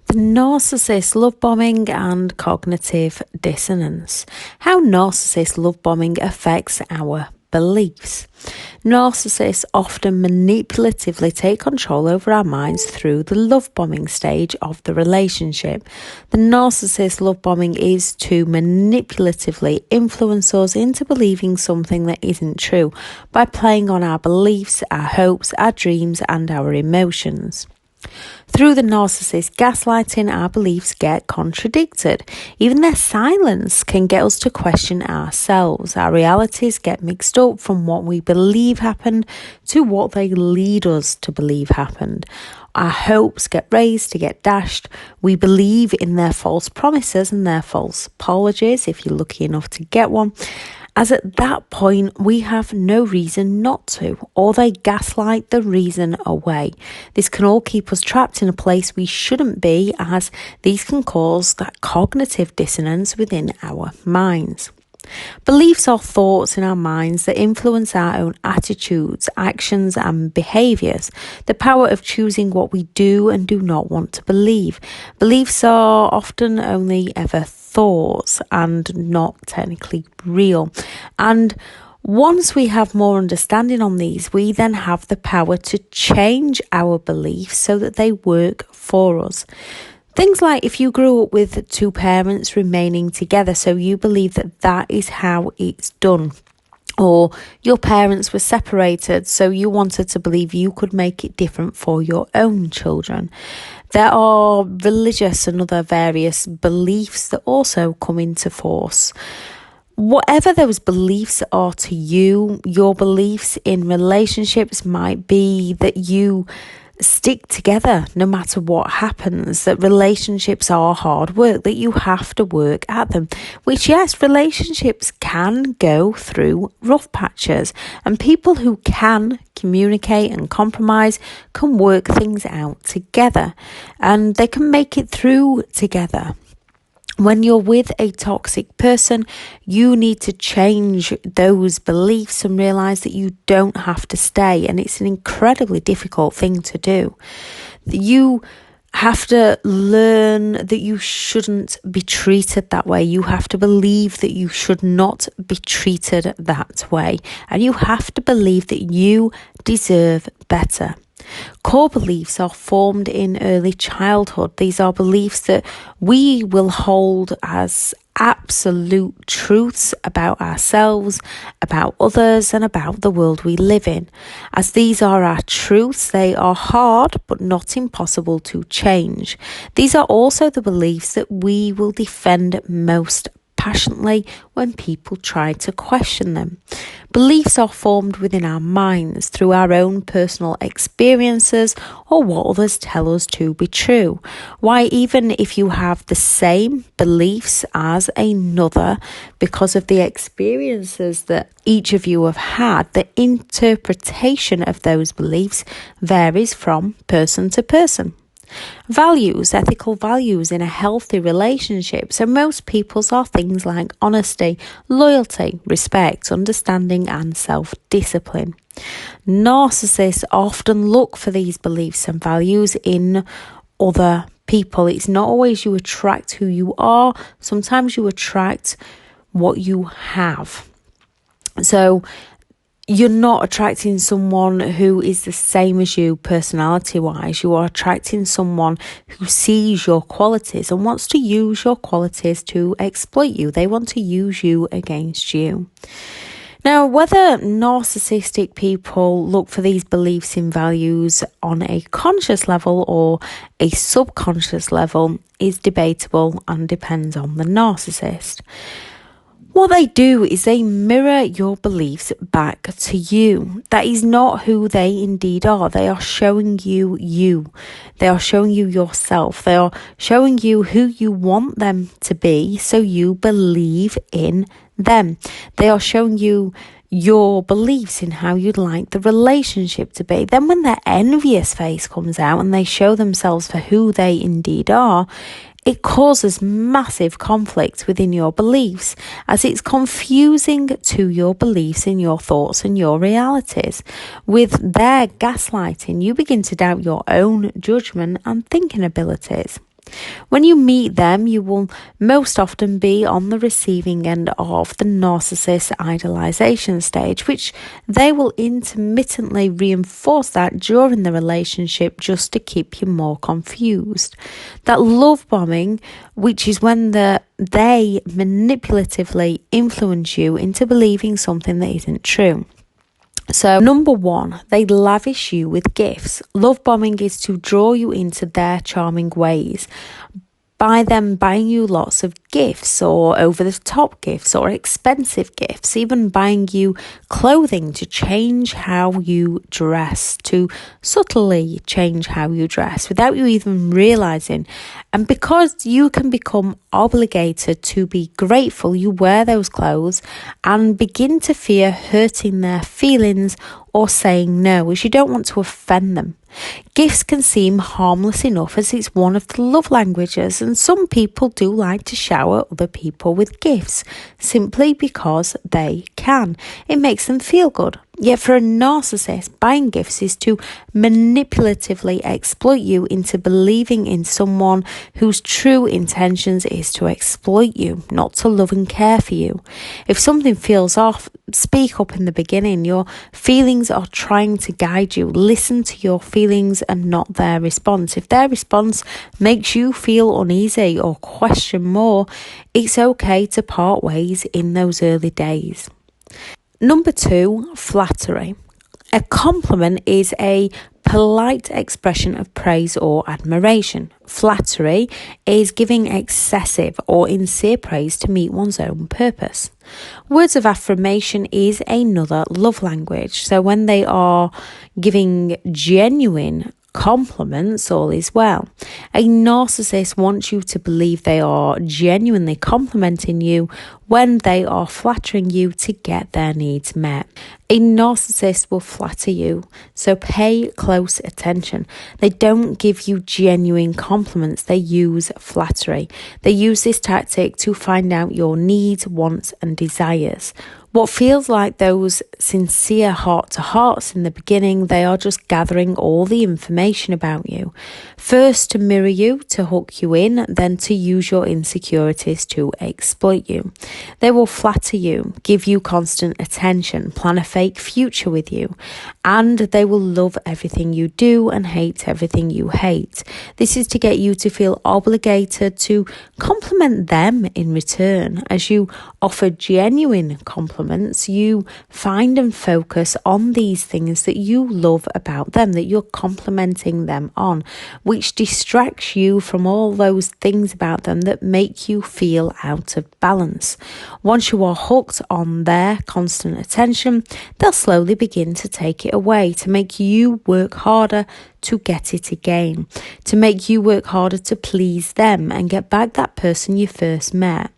The narcissist love bombing and cognitive dissonance. How narcissist love bombing affects our beliefs. Narcissists often manipulatively take control over our minds through the love bombing stage of the relationship. The narcissist love bombing is to manipulatively influence us into believing something that isn't true by playing on our beliefs, our hopes, our dreams, and our emotions. Through the narcissist gaslighting, our beliefs get contradicted. Even their silence can get us to question ourselves. Our realities get mixed up from what we believe happened to what they lead us to believe happened. Our hopes get raised to get dashed. We believe in their false promises and their false apologies, if you're lucky enough to get one, as at that point we have no reason not to, or they gaslight the reason away. This can all keep us trapped in a place we shouldn't be, as these can cause that cognitive dissonance within our minds. Beliefs are thoughts in our minds that influence our own attitudes, actions and behaviours. The power of choosing what we do and do not want to believe. Beliefs are often only ever thoughts and not technically real. And once we have more understanding on these, we then have the power to change our beliefs so that they work for us. Things like if you grew up with two parents remaining together, so you believe that that is how it's done. Or your parents were separated, so you wanted to believe you could make it different for your own children. There are religious and other various beliefs that also come into force. Whatever those beliefs are to you, your beliefs in relationships might be that you stick together no matter what happens, that relationships are hard work, that you have to work at them, which yes, relationships can go through rough patches, and people who can communicate and compromise can work things out together and they can make it through together. When you're with a toxic person, you need to change those beliefs and realise that you don't have to stay. And it's an incredibly difficult thing to do. You have to learn that you shouldn't be treated that way. You have to believe that you should not be treated that way. And you have to believe that you deserve better. Core beliefs are formed in early childhood. These are beliefs that we will hold as absolute truths about ourselves, about others, and about the world we live in. As these are our truths, they are hard but not impossible to change. These are also the beliefs that we will defend most passionately when people try to question them. Beliefs are formed within our minds through our own personal experiences or what others tell us to be true. Why, even if you have the same beliefs as another, because of the experiences that each of you have had, the interpretation of those beliefs varies from person to person. Values, ethical values in a healthy relationship. So most people's are things like honesty, loyalty, respect, understanding and self-discipline. Narcissists often look for these beliefs and values in other people. It's not always you attract who you are. Sometimes you attract what you have. So you're not attracting someone who is the same as you personality-wise. You are attracting someone who sees your qualities and wants to use your qualities to exploit you. They want to use you against you. Now, whether narcissistic people look for these beliefs and values on a conscious level or a subconscious level is debatable and depends on the narcissist. What they do is they mirror your beliefs back to you. That is not who they indeed are. They are showing you you. They are showing you yourself. They are showing you who you want them to be, so you believe in them. They are showing you your beliefs in how you'd like the relationship to be. Then when their envious face comes out and they show themselves for who they indeed are, it causes massive conflict within your beliefs, as it's confusing to your beliefs in your thoughts and your realities. With their gaslighting, you begin to doubt your own judgment and thinking abilities. When you meet them, you will most often be on the receiving end of the narcissist idolization stage, which they will intermittently reinforce that during the relationship just to keep you more confused. That love bombing, which is when they manipulatively influence you into believing something that isn't true. So, number one, they lavish you with gifts. Love bombing is to draw you into their charming ways by them buying you lots of gifts or over-the-top gifts or expensive gifts, even buying you clothing to change how you dress, to subtly change how you dress without you even realising. And because you can become obligated to be grateful, you wear those clothes and begin to fear hurting their feelings or saying no, as you don't want to offend them. Gifts can seem harmless enough as it's one of the love languages, and some people do like to shower other people with gifts simply because they can. It makes them feel good. Yet for a narcissist, buying gifts is to manipulatively exploit you into believing in someone whose true intentions is to exploit you, not to love and care for you. If something feels off, speak up in the beginning. Your feelings are trying to guide you. Listen to your feelings and not their response. If their response makes you feel uneasy or question more, it's okay to part ways in those early days. Number two, flattery. A compliment is a polite expression of praise or admiration. Flattery is giving excessive or sincere praise to meet one's own purpose. Words of affirmation is another love language. So when they are giving genuine compliments, all is well. A narcissist wants you to believe they are genuinely complimenting you when they are flattering you to get their needs met. A narcissist will flatter you, so pay close attention. They don't give you genuine compliments, they use flattery. They use this tactic to find out your needs, wants, and desires. What feels like those sincere heart-to-hearts in the beginning, they are just gathering all the information about you. First to mirror you, to hook you in, then to use your insecurities to exploit you. They will flatter you, give you constant attention, plan a fake future with you, and they will love everything you do and hate everything you hate. This is to get you to feel obligated to compliment them in return. As you offer genuine compliments, you find and focus on these things that you love about them, that you're complimenting them on, which distracts you from all those things about them that make you feel out of balance. Once you are hooked on their constant attention, they'll slowly begin to take it away, to make you work harder to get it again, to make you work harder to please them and get back that person you first met.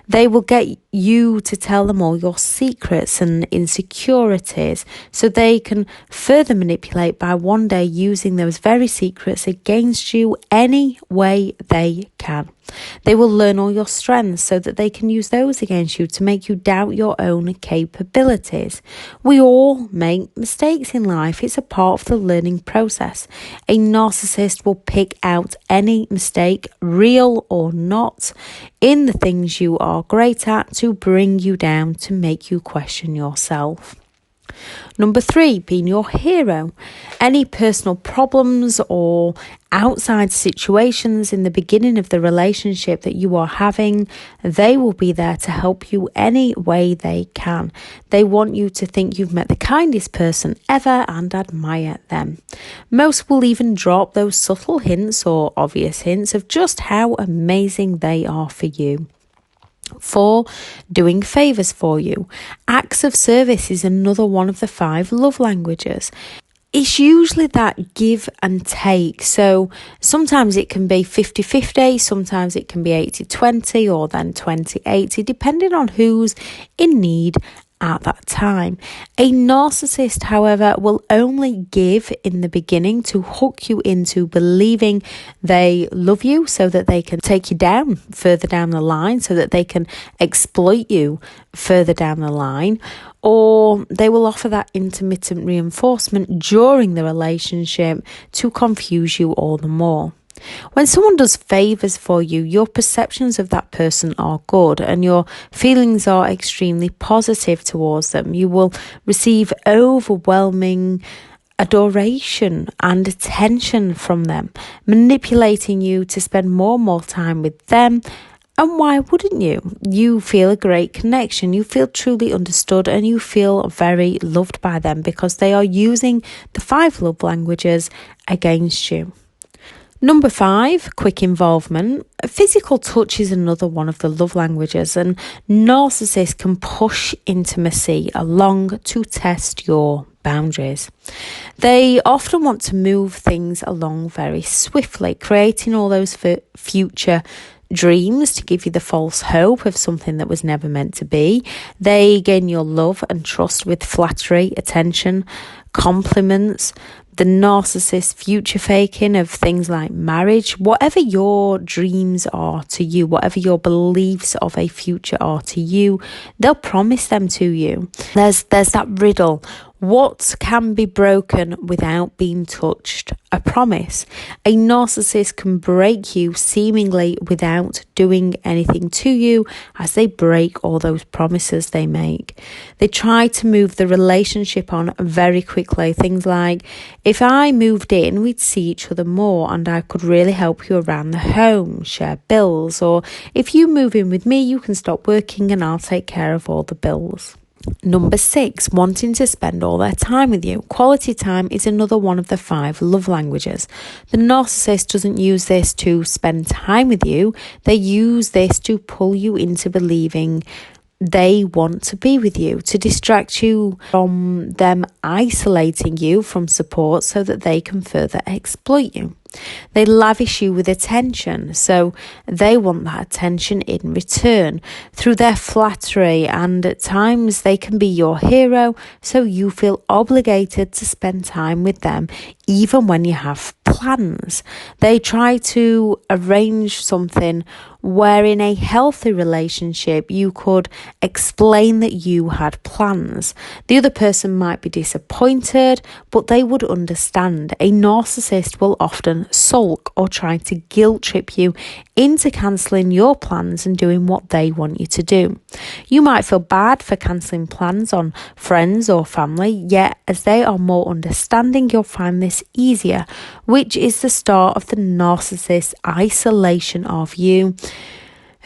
They will get you to tell them all your secrets and insecurities so they can further manipulate by one day using those very secrets against you any way they can. They will learn all your strengths so that they can use those against you to make you doubt your own capabilities. We all make mistakes in life. It's a part of the learning process. A narcissist will pick out any mistake, real or not, in the things you are great at to bring you down, to make you question yourself. Number three, being your hero. Any personal problems or outside situations in the beginning of the relationship that you are having, they will be there to help you any way they can. They want you to think you've met the kindest person ever and admire them. Most will even drop those subtle hints or obvious hints of just how amazing they are for you. 4, doing favours for you. Acts of service is another one of the 5 love languages. It's usually that give and take. So sometimes it can be 50-50, sometimes it can be 80-20 or then 20-80, depending on who's in need at that time. A narcissist, however, will only give in the beginning to hook you into believing they love you so that they can take you down further down the line, so that they can exploit you further down the line, or they will offer that intermittent reinforcement during the relationship to confuse you all the more. When someone does favours for you, your perceptions of that person are good and your feelings are extremely positive towards them. You will receive overwhelming adoration and attention from them, manipulating you to spend more and more time with them. And why wouldn't you? You feel a great connection, you feel truly understood, and you feel very loved by them because they are using the 5 love languages against you. Number 5, quick involvement. Physical touch is another one of the love languages, and narcissists can push intimacy along to test your boundaries. They often want to move things along very swiftly, creating all those future dreams to give you the false hope of something that was never meant to be. They gain your love and trust with flattery, attention, compliments, the narcissist future faking of things like marriage. Whatever your dreams are to you, whatever your beliefs of a future are to you, they'll promise them to you. There's that riddle. What can be broken without being touched? A promise. A narcissist can break you seemingly without doing anything to you as they break all those promises they make. They try to move the relationship on very quickly. Things like, if I moved in, we'd see each other more and I could really help you around the home, share bills, or if you move in with me, you can stop working and I'll take care of all the bills. Number 6, wanting to spend all their time with you. Quality time is another one of the 5 love languages. The narcissist doesn't use this to spend time with you. They use this to pull you into believing they want to be with you, to distract you from them isolating you from support so that they can further exploit you. They lavish you with attention, so they want that attention in return through their flattery, and at times they can be your hero, so you feel obligated to spend time with them even when you have plans. They try to arrange something where in a healthy relationship you could explain that you had plans. The other person might be disappointed, but they would understand. A narcissist will often sulk or try to guilt trip you into cancelling your plans and doing what they want you to do. You might feel bad for cancelling plans on friends or family, yet as they are more understanding, you'll find this easier, which is the start of the narcissist's isolation of you,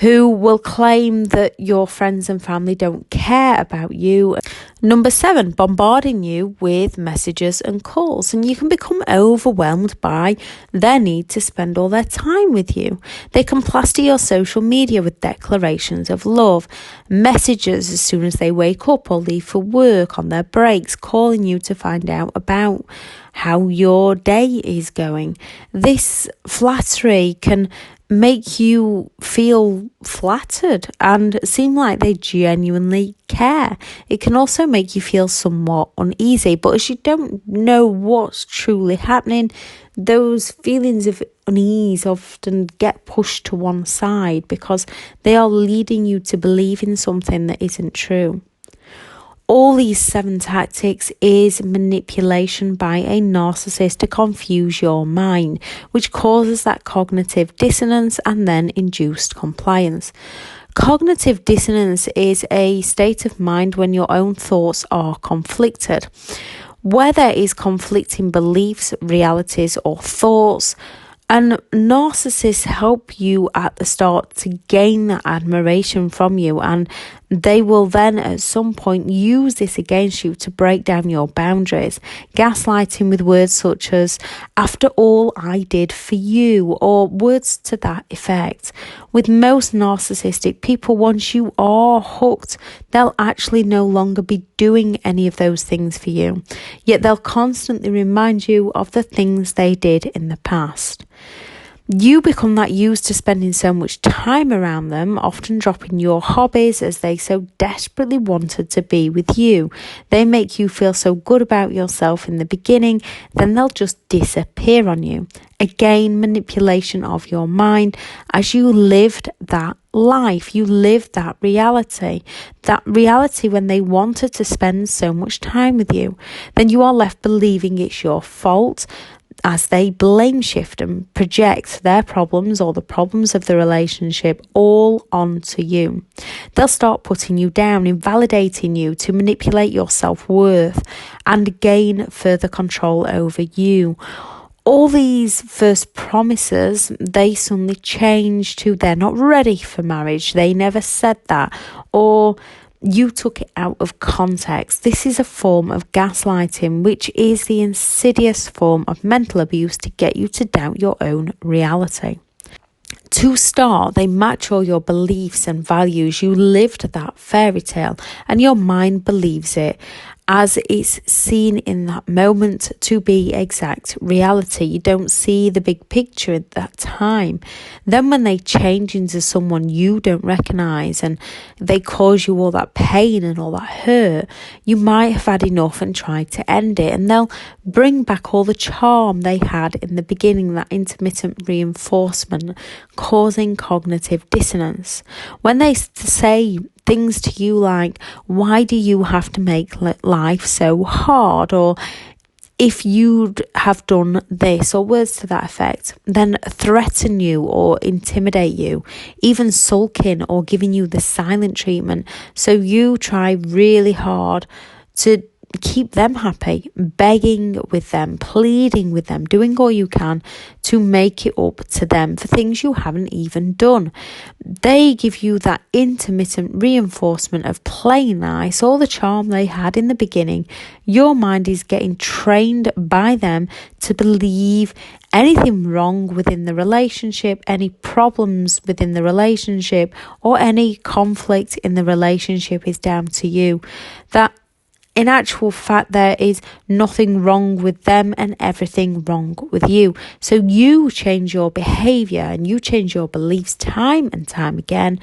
who will claim that your friends and family don't care about you. Number 7, bombarding you with messages and calls, and you can become overwhelmed by their need to spend all their time with you. They can plaster your social media with declarations of love, messages as soon as they wake up or leave for work, on their breaks, calling you to find out about how your day is going. This flattery can make you feel flattered and seem like they genuinely care. It can also make you feel somewhat uneasy, but as you don't know what's truly happening, those feelings of unease often get pushed to one side because they are leading you to believe in something that isn't true. All these 7 tactics is manipulation by a narcissist to confuse your mind, which causes that cognitive dissonance and then induced compliance. Cognitive dissonance is a state of mind when your own thoughts are conflicted. Where there is conflicting beliefs, realities, or thoughts, and narcissists help you at the start to gain that admiration from you, and they will then at some point use this against you to break down your boundaries, gaslighting with words such as, after all I did for you, or words to that effect. With most narcissistic people, once you are hooked, they'll actually no longer be doing any of those things for you, yet they'll constantly remind you of the things they did in the past. You become that used to spending so much time around them, often dropping your hobbies as they so desperately wanted to be with you. They make you feel so good about yourself in the beginning, then they'll just disappear on you. Again, manipulation of your mind as you lived that life. You lived that reality when they wanted to spend so much time with you. Then you are left believing it's your fault. as they blame shift and project their problems or the problems of the relationship all onto you. They'll start putting you down, invalidating you to manipulate your self-worth and gain further control over you. All these first promises, they suddenly change to they're not ready for marriage. They never said that, or you took it out of context. This is a form of gaslighting, which is the insidious form of mental abuse to get you to doubt your own reality. To start, they match all your beliefs and values. You lived that fairy tale and your mind believes it as it's seen in that moment to be exact reality. You don't see the big picture at that time. Then when they change into someone you don't recognise and they cause you all that pain and all that hurt, you might have had enough and tried to end it, and they'll bring back all the charm they had in the beginning, that intermittent reinforcement, causing cognitive dissonance. When they say things to you like, why do you have to make life so hard? Or if you'd have done this, or words to that effect, then threaten you or intimidate you, even sulking or giving you the silent treatment. So you try really hard to keep them happy, begging with them, pleading with them, doing all you can to make it up to them for things you haven't even done. They give you that intermittent reinforcement of playing nice, all the charm they had in the beginning. Your mind is getting trained by them to believe anything wrong within the relationship, any problems within the relationship, or any conflict in the relationship is down to you. That in actual fact, there is nothing wrong with them and everything wrong with you. So you change your behaviour and you change your beliefs time and time again,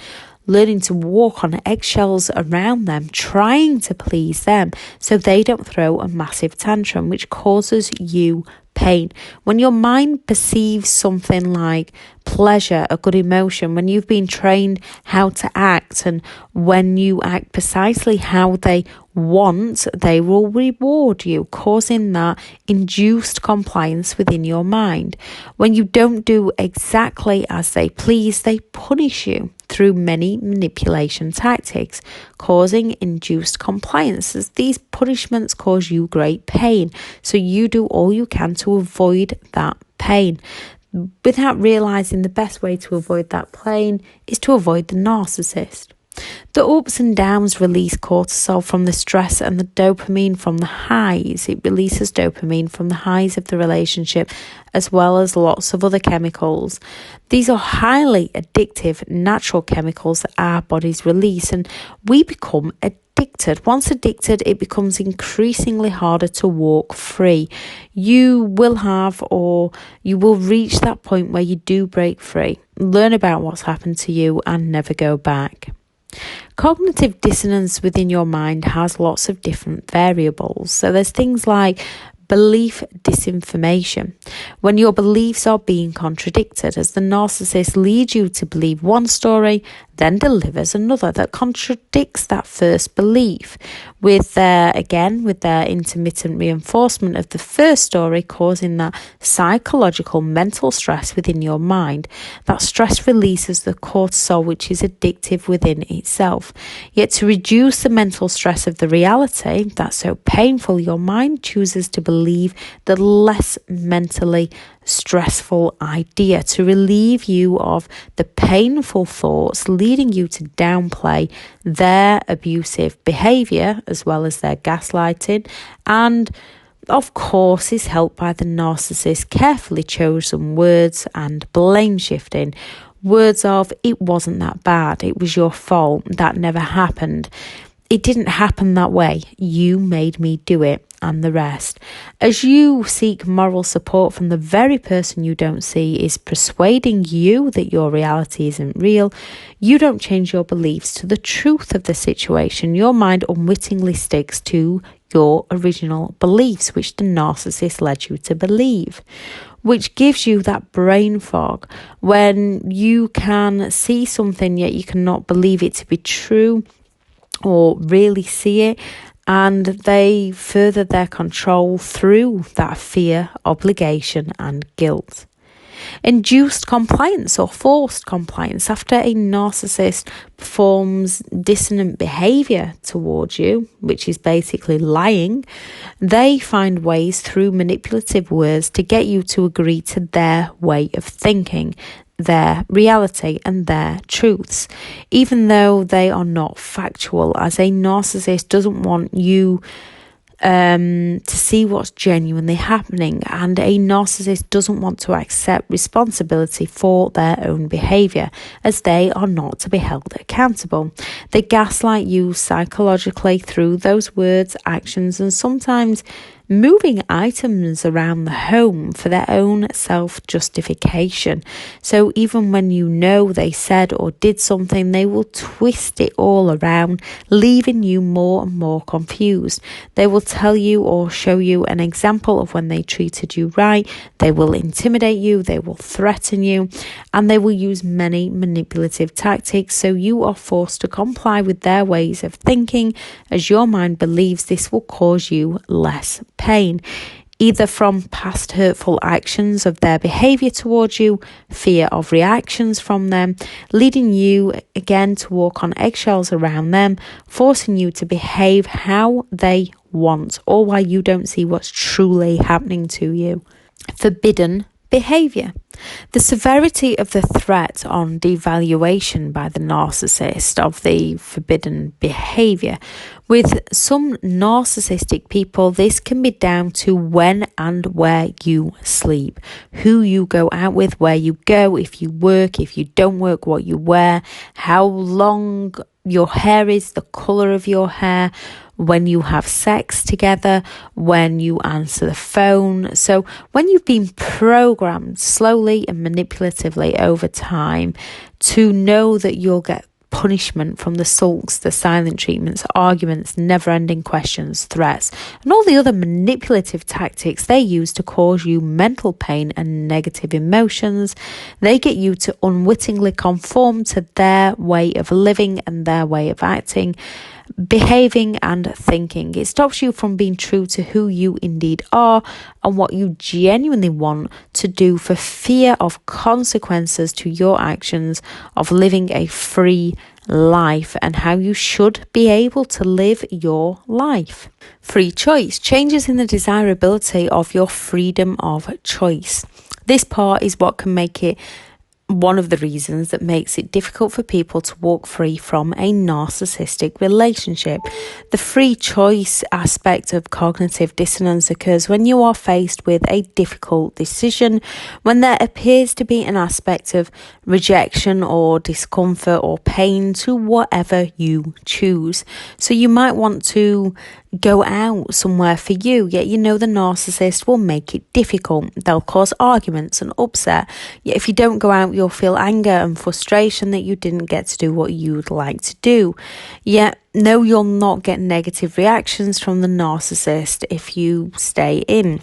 learning to walk on eggshells around them, trying to please them so they don't throw a massive tantrum, which causes you pain. When your mind perceives something like pleasure, a good emotion, when you've been trained how to act, and when you act precisely how they want, they will reward you, causing that induced compliance within your mind. When you don't do exactly as they please, they punish you through many manipulation tactics, causing induced compliance. As these punishments cause you great pain, so you do all you can to avoid that pain. Without realising the best way to avoid that pain is to avoid the narcissist. The ups and downs release cortisol from the stress and the dopamine from the highs. It releases dopamine from the highs of the relationship, as well as lots of other chemicals. These are highly addictive natural chemicals that our bodies release, and we become addicted. Once addicted, it becomes increasingly harder to walk free. You will reach that point where you do break free, learn about what's happened to you, and never go back. Cognitive dissonance within your mind has lots of different variables. So there's things like belief disinformation, when your beliefs are being contradicted, as the narcissist leads you to believe one story, then delivers another that contradicts that first belief, with their intermittent reinforcement of the first story, causing that psychological mental stress within your mind. That stress releases the cortisol, which is addictive within itself. Yet to reduce the mental stress of the reality that's so painful, your mind chooses to believe the less mentally stressful idea to relieve you of the painful thoughts, leading you to downplay their abusive behaviour as well as their gaslighting, and of course is helped by the narcissist's carefully chosen words and blame shifting. Words of, it wasn't that bad, it was your fault, that never happened, it didn't happen that way, you made me do it, and the rest. As you seek moral support from the very person you don't see is persuading you that your reality isn't real, you don't change your beliefs to the truth of the situation. Your mind unwittingly sticks to your original beliefs, which the narcissist led you to believe, which gives you that brain fog when you can see something yet you cannot believe it to be true or really see it. and they further their control through that fear, obligation, and guilt. Induced compliance or forced compliance. After a narcissist performs dissonant behaviour towards you, which is basically lying, they find ways through manipulative words to get you to agree to their way of thinking, their reality and their truths, even though they are not factual, as a narcissist doesn't want you to see what's genuinely happening, and a narcissist doesn't want to accept responsibility for their own behaviour, as they are not to be held accountable. They gaslight you psychologically through those words, actions, and sometimes moving items around the home for their own self-justification. So even when you know they said or did something, they will twist it all around, leaving you more and more confused. They will tell you or show you an example of when they treated you right. They will intimidate you, they will threaten you, and they will use many manipulative tactics, so you are forced to comply with their ways of thinking, as your mind believes this will cause you less pain, either from past hurtful actions of their behaviour towards you, fear of reactions from them, leading you again to walk on eggshells around them, forcing you to behave how they want, or why you don't see what's truly happening to you. Forbidden behaviour. The severity of the threat on devaluation by the narcissist of the forbidden behaviour. With some narcissistic people, this can be down to when and where you sleep, who you go out with, where you go, if you work, if you don't work, what you wear, how long your hair is, the colour of your hair, when you have sex together, when you answer the phone. So when you've been programmed slowly and manipulatively over time to know that you'll get punishment from the sulks, the silent treatments, arguments, never-ending questions, threats, and all the other manipulative tactics they use to cause you mental pain and negative emotions, they get you to unwittingly conform to their way of living and their way of acting, behaving and thinking. It stops you from being true to who you indeed are and what you genuinely want to do, for fear of consequences to your actions, of living a free life and how you should be able to live your life. Free choice. Changes in the desirability of your freedom of choice. This part is what can make it one of the reasons that makes it difficult for people to walk free from a narcissistic relationship. The free choice aspect of cognitive dissonance occurs when you are faced with a difficult decision, when there appears to be an aspect of rejection or discomfort or pain to whatever you choose. So you might want to go out somewhere for you, yet you know the narcissist will make it difficult. They'll cause arguments and upset. Yet if you don't go out, you'll feel anger and frustration that you didn't get to do what you'd like to do. Yet no, you'll not get negative reactions from the narcissist if you stay in.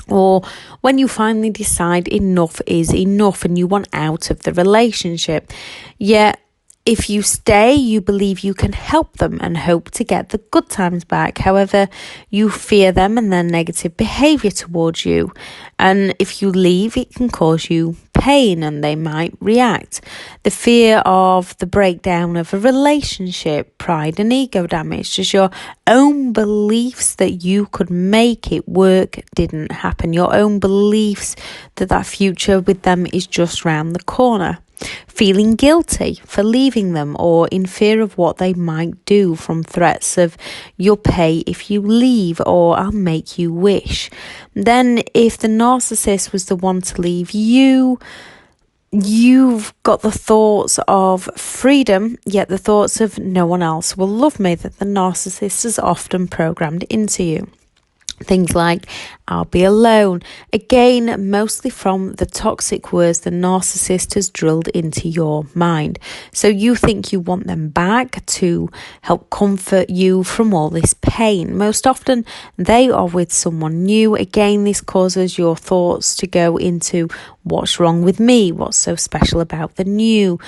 Or when you finally decide enough is enough and you want out of the relationship. Yet if you stay, you believe you can help them and hope to get the good times back. However, you fear them and their negative behaviour towards you. And if you leave, it can cause you pain and they might react. The fear of the breakdown of a relationship, pride and ego damage, just your own beliefs that you could make it work didn't happen. Your own beliefs that that future with them is just round the corner. Feeling guilty for leaving them or in fear of what they might do, from threats of you'll pay if you leave or I'll make you wish. Then if the narcissist was the one to leave you, you've got the thoughts of freedom, yet the thoughts of no one else will love me that the narcissist is often programmed into you. Things like, I'll be alone. Again, mostly from the toxic words the narcissist has drilled into your mind. So you think you want them back to help comfort you from all this pain. Most often, they are with someone new. Again, this causes your thoughts to go into what's wrong with me? What's so special about the new?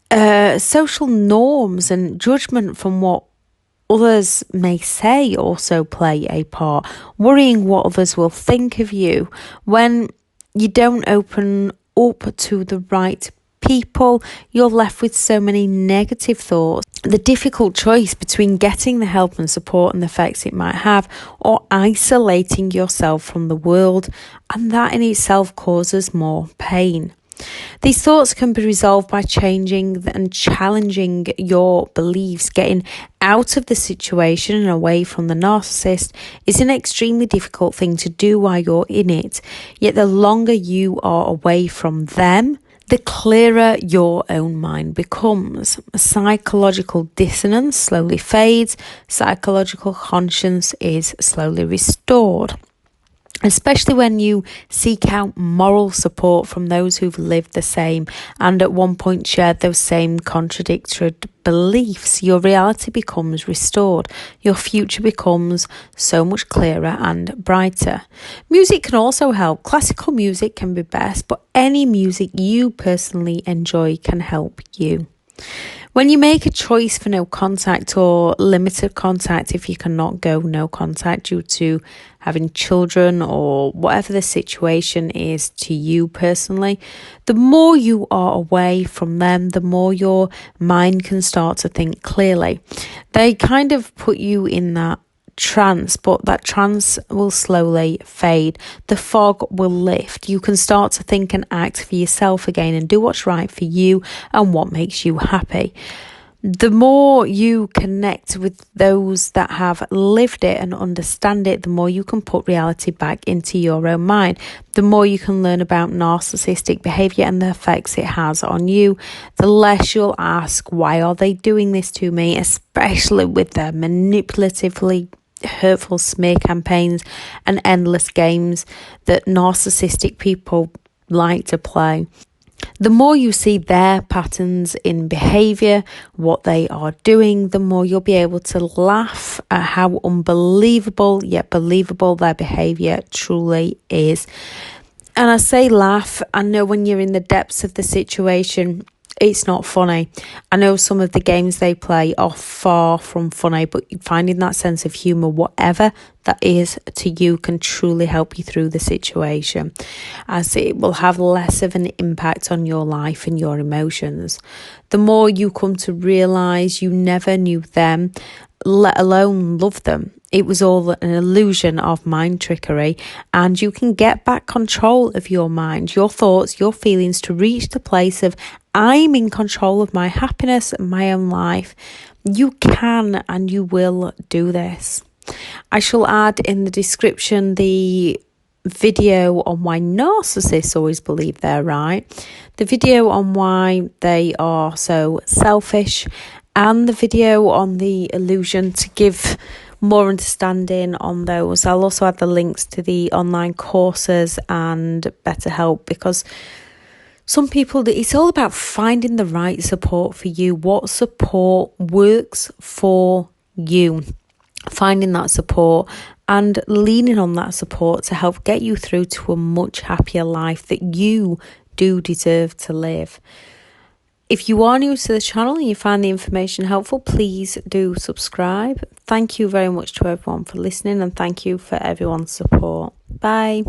Social norms and judgment from what others may say also play a part. Worrying what others will think of you. When you don't open up to the right people, you're left with so many negative thoughts. The difficult choice between getting the help and support and the effects it might have, or isolating yourself from the world, and that in itself causes more pain. These thoughts can be resolved by changing and challenging your beliefs. Getting out of the situation and away from the narcissist is an extremely difficult thing to do while you're in it. Yet the longer you are away from them, the clearer your own mind becomes. Psychological dissonance slowly fades. Psychological conscience is slowly restored. Especially when you seek out moral support from those who've lived the same and at one point shared those same contradictory beliefs, your reality becomes restored. Your future becomes so much clearer and brighter. Music can also help. Classical music can be best, but any music you personally enjoy can help you. When you make a choice for no contact or limited contact, if you cannot go no contact due to having children or whatever the situation is to you personally, the more you are away from them, the more your mind can start to think clearly. They kind of put you in that trance, but that trance will slowly fade. The fog will lift. You can start to think and act for yourself again and do what's right for you and what makes you happy. The more you connect with those that have lived it and understand it, the more you can put reality back into your own mind. The more you can learn about narcissistic behaviour and the effects it has on you, the less you'll ask, why are they doing this to me? Especially with their manipulatively hurtful smear campaigns and endless games that narcissistic people like to play. The more you see their patterns in behaviour, what they are doing, the more you'll be able to laugh at how unbelievable yet believable their behaviour truly is. And I say laugh, I know when you're in the depths of the situation, it's not funny. I know some of the games they play are far from funny, but finding that sense of humour, whatever that is to you, can truly help you through the situation, as it will have less of an impact on your life and your emotions. The more you come to realise you never knew them, let alone love them. It was all an illusion of mind trickery, and you can get back control of your mind, your thoughts, your feelings, to reach the place of I'm in control of my happiness and my own life. You can and you will do this. I shall add in the description the video on why narcissists always believe they're right, the video on why they are so selfish, and the video on the illusion to give more understanding on those. I'll also add the links to the online courses and BetterHelp, because some people, it's all about finding the right support for you. What support works for you? Finding that support and leaning on that support to help get you through to a much happier life that you do deserve to live. If you are new to the channel and you find the information helpful, please do subscribe. Thank you very much to everyone for listening, and thank you for everyone's support. Bye.